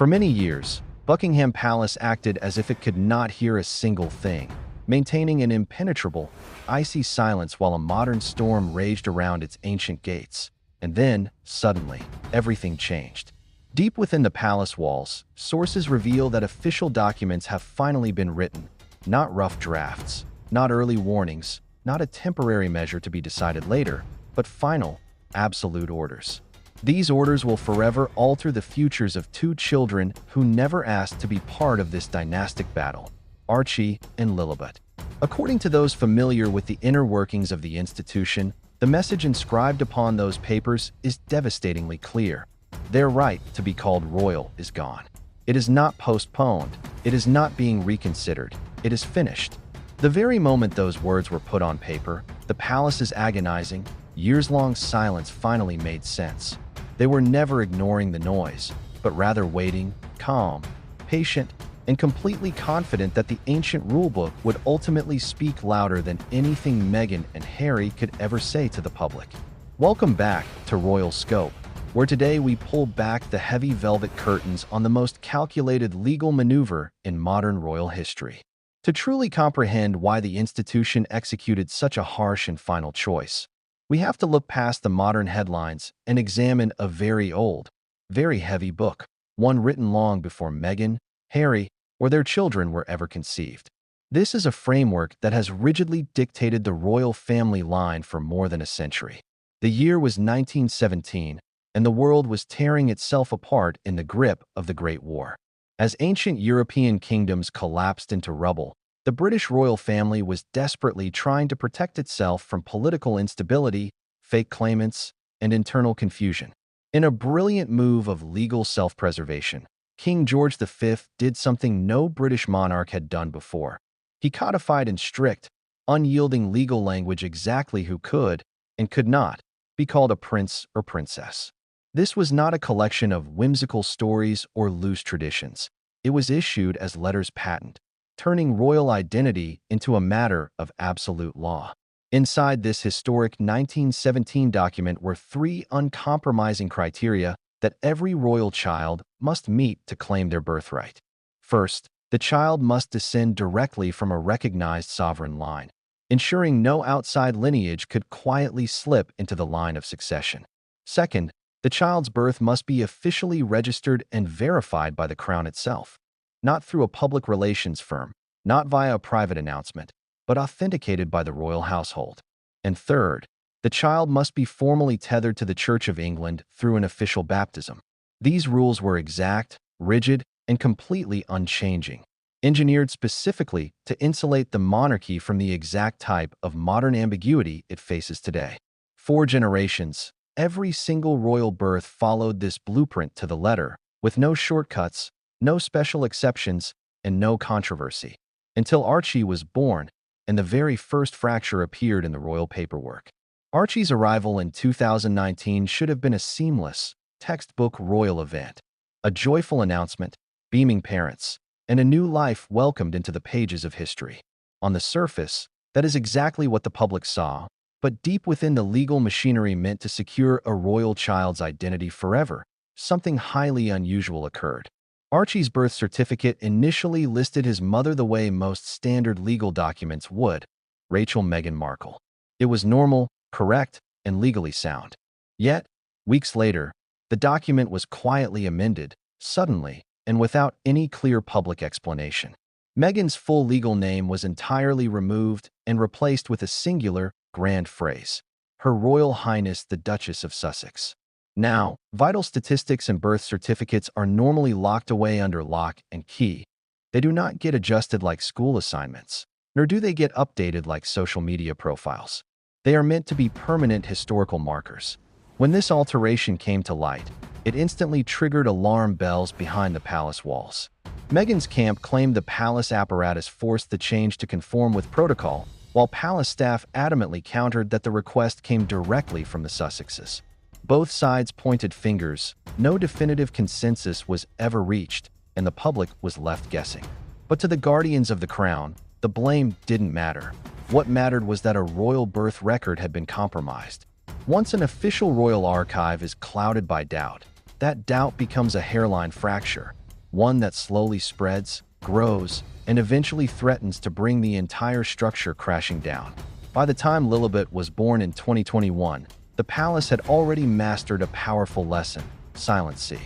For many years, Buckingham Palace acted as if it could not hear a single thing, maintaining an impenetrable, icy silence while a modern storm raged around its ancient gates. And then, suddenly, everything changed. Deep within the palace walls, sources reveal that official documents have finally been written, not rough drafts, not early warnings, not a temporary measure to be decided later, but final, absolute orders. These orders will forever alter the futures of two children who never asked to be part of this dynastic battle, Archie and Lilibet. According to those familiar with the inner workings of the institution, the message inscribed upon those papers is devastatingly clear. Their right to be called royal is gone. It is not postponed. It is not being reconsidered. It is finished. The very moment those words were put on paper, the palace's agonizing, years-long silence finally made sense. They were never ignoring the noise, but rather waiting, calm, patient, and completely confident that the ancient rulebook would ultimately speak louder than anything Meghan and Harry could ever say to the public. Welcome back to Royal Scope, where today we pull back the heavy velvet curtains on the most calculated legal maneuver in modern royal history. To truly comprehend why the institution executed such a harsh and final choice, we have to look past the modern headlines and examine a very old, very heavy book, one written long before Meghan, Harry, or their children were ever conceived. This is a framework that has rigidly dictated the royal family line for more than a century. The year was 1917, and the world was tearing itself apart in the grip of the Great War. As ancient European kingdoms collapsed into rubble, the British royal family was desperately trying to protect itself from political instability, fake claimants, and internal confusion. In a brilliant move of legal self-preservation, King George V did something no British monarch had done before. He codified in strict, unyielding legal language exactly who could, and could not, be called a prince or princess. This was not a collection of whimsical stories or loose traditions. It was issued as letters patent, turning royal identity into a matter of absolute law. Inside this historic 1917 document were three uncompromising criteria that every royal child must meet to claim their birthright. First, the child must descend directly from a recognized sovereign line, ensuring no outside lineage could quietly slip into the line of succession. Second, the child's birth must be officially registered and verified by the Crown itself, not through a public relations firm, not via a private announcement, but authenticated by the royal household. And third, the child must be formally tethered to the Church of England through an official baptism. These rules were exact, rigid, and completely unchanging, engineered specifically to insulate the monarchy from the exact type of modern ambiguity it faces today. 4 generations, every single royal birth followed this blueprint to the letter, with no shortcuts, no special exceptions, and no controversy, until Archie was born, and the very first fracture appeared in the royal paperwork. Archie's arrival in 2019 should have been a seamless, textbook royal event, a joyful announcement, beaming parents, and a new life welcomed into the pages of history. On the surface, that is exactly what the public saw, but deep within the legal machinery meant to secure a royal child's identity forever, something highly unusual occurred. Archie's birth certificate initially listed his mother the way most standard legal documents would, Rachel Meghan Markle. It was normal, correct, and legally sound. Yet, weeks later, the document was quietly amended, suddenly, and without any clear public explanation. Meghan's full legal name was entirely removed and replaced with a singular, grand phrase, Her Royal Highness the Duchess of Sussex. Now, vital statistics and birth certificates are normally locked away under lock and key. They do not get adjusted like school assignments, nor do they get updated like social media profiles. They are meant to be permanent historical markers. When this alteration came to light, it instantly triggered alarm bells behind the palace walls. Meghan's camp claimed the palace apparatus forced the change to conform with protocol, while palace staff adamantly countered that the request came directly from the Sussexes. Both sides pointed fingers, no definitive consensus was ever reached, and the public was left guessing. But to the guardians of the crown, the blame didn't matter. What mattered was that a royal birth record had been compromised. Once an official royal archive is clouded by doubt, that doubt becomes a hairline fracture, one that slowly spreads, grows, and eventually threatens to bring the entire structure crashing down. By the time Lilibet was born in 2021, the palace had already mastered a powerful lesson: silent sea.